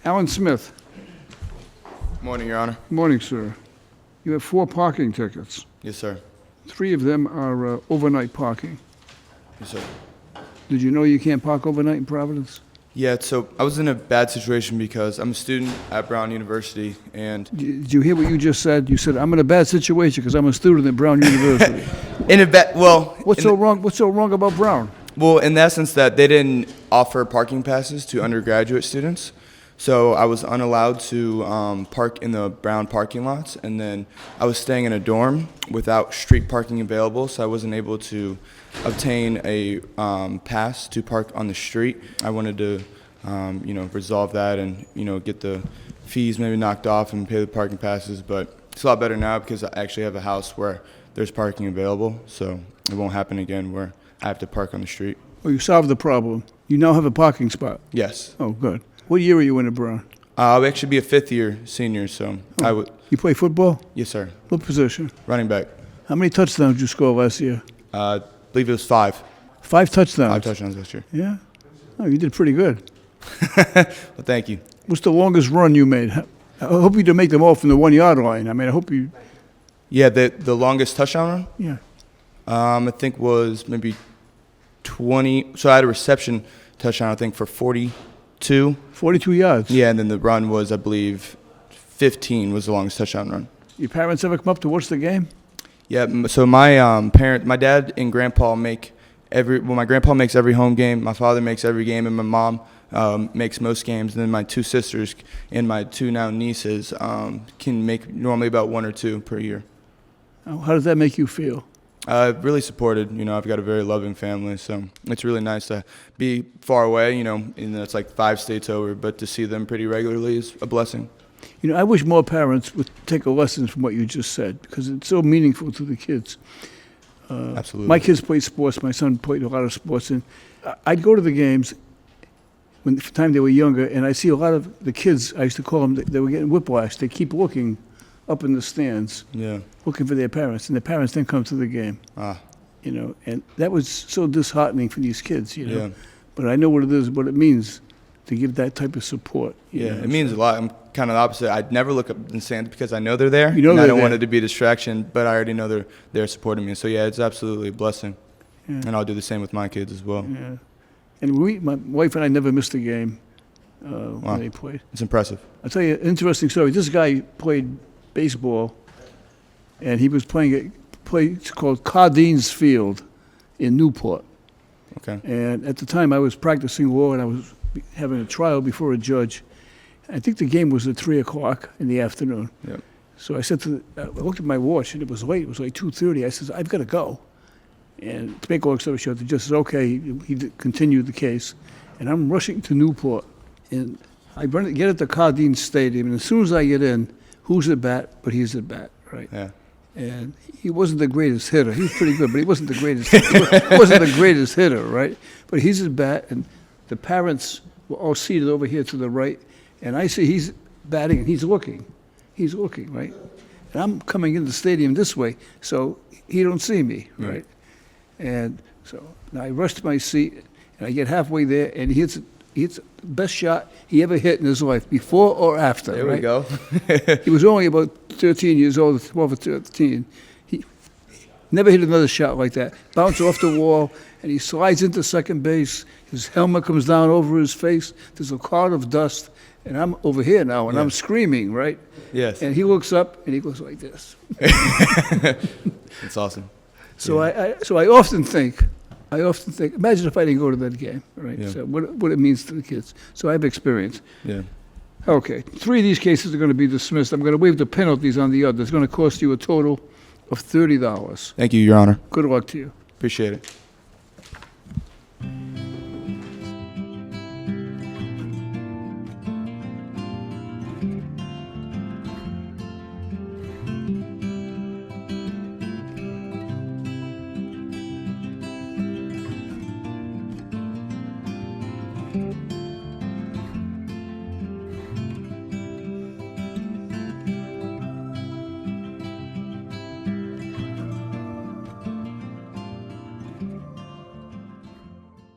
Alan Smith. Morning, Your Honor. Morning, sir. You have 4 parking tickets. Yes, sir. 3 of them are overnight parking. Yes, sir. Did you know you can't park overnight in Providence? Yeah, so I was in a bad situation because I'm a student at Brown University, and Did you hear what you just said? You said, I'm in a bad situation because I'm a student at Brown University. What's so wrong about Brown? Well, in the essence that they didn't offer parking passes to undergraduate students, so I was unallowed to park in the Brown parking lots, and then I was staying in a dorm without street parking available, so I wasn't able to obtain a pass to park on the street. I wanted to, resolve that and, get the fees maybe knocked off and pay the parking passes, but it's a lot better now because I actually have a house where there's parking available, so it won't happen again where I have to park on the street. Well, you solved the problem. You now have a parking spot. Yes. Oh, good. What year are you in at Brown? I'll actually be a fifth-year senior, so I would. You play football? Yes, sir. What position? Running back. How many touchdowns did you score last year? I believe it was 5. 5 touchdowns? 5 touchdowns last year. Yeah? Oh, you did pretty good. Well, thank you. What's the longest run you made? I hope you didn't make them all from the 1-yard line. I mean, I hope you... Yeah, the longest touchdown run? Yeah. I think was maybe 20. So I had a reception touchdown, I think, for 42. 42 yards? Yeah, and then the run was, I believe, 15 was the longest touchdown run. Your parents ever come up to watch the game? Yeah, so my dad and grandpa my grandpa makes every home game, my father makes every game, and my mom makes most games, and then my 2 sisters and my 2 now nieces can make normally about 1 or 2 per year. How does that make you feel? Really supported. I've got a very loving family, so it's really nice to be far away, and it's like 5 states over, but to see them pretty regularly is a blessing. I wish more parents would take a lesson from what you just said because it's so meaningful to the kids. Absolutely. My kids played sports. My son played a lot of sports, and I'd go to the games when the time they were younger, and I see a lot of the kids. I used to call them. They were getting whiplash. They keep looking up in the stands, looking for their parents, and their parents didn't come to the game. And that was so disheartening for these kids. Yeah. But I know what it means to give that type of support. It means a lot. I'm kind of the opposite. I'd never look up in the stands because I know they're there. And I don't want it to be a distraction, but I already know they're there supporting me. So, yeah, it's absolutely a blessing. Yeah. And I'll do the same with my kids as well. Yeah. And my wife and I never missed a game when they played. It's impressive. I'll tell you an interesting story. This guy played baseball, and he was playing a place called Cardines Field in Newport. Okay. And at the time, I was practicing law, and I was having a trial before a judge. I think the game was at 3 o'clock in the afternoon. Yep. So I said I looked at my watch, and it was late. It was like 2:30. I said, I've got to go. And to make a long story short, the judge said, okay, he continued the case. And I'm rushing to Newport. And I get at the Cardines Stadium, and as soon as I get in, who's at bat? But he's at bat, right? Yeah. And he wasn't the greatest hitter. He was pretty good, but he wasn't the greatest. Wasn't the greatest hitter, right? But he's at bat, and the parents were all seated over here to the right, and I see he's batting, and he's looking, right? And I'm coming in the stadium this way, so he don't see me, right? And so now I rush to my seat, and I get halfway there, and he hits the best shot he ever hit in his life, before or after. There right? we go. He was only about 13 years old, 12 or 13. He never hit another shot like that. Bounced off the wall, and he slides into second base. His helmet comes down over his face. There's a cloud of dust, and I'm over here now, and I'm screaming, right? Yes. And he looks up, and he goes like this. It's awesome. So I often think, imagine if I didn't go to that game, right? Yeah. So what it means to the kids. So I have experience. Yeah. Okay, 3 of these cases are going to be dismissed. I'm going to waive the penalties on the other. It's going to cost you a total of $30. Thank you, Your Honor. Good luck to you. Appreciate it.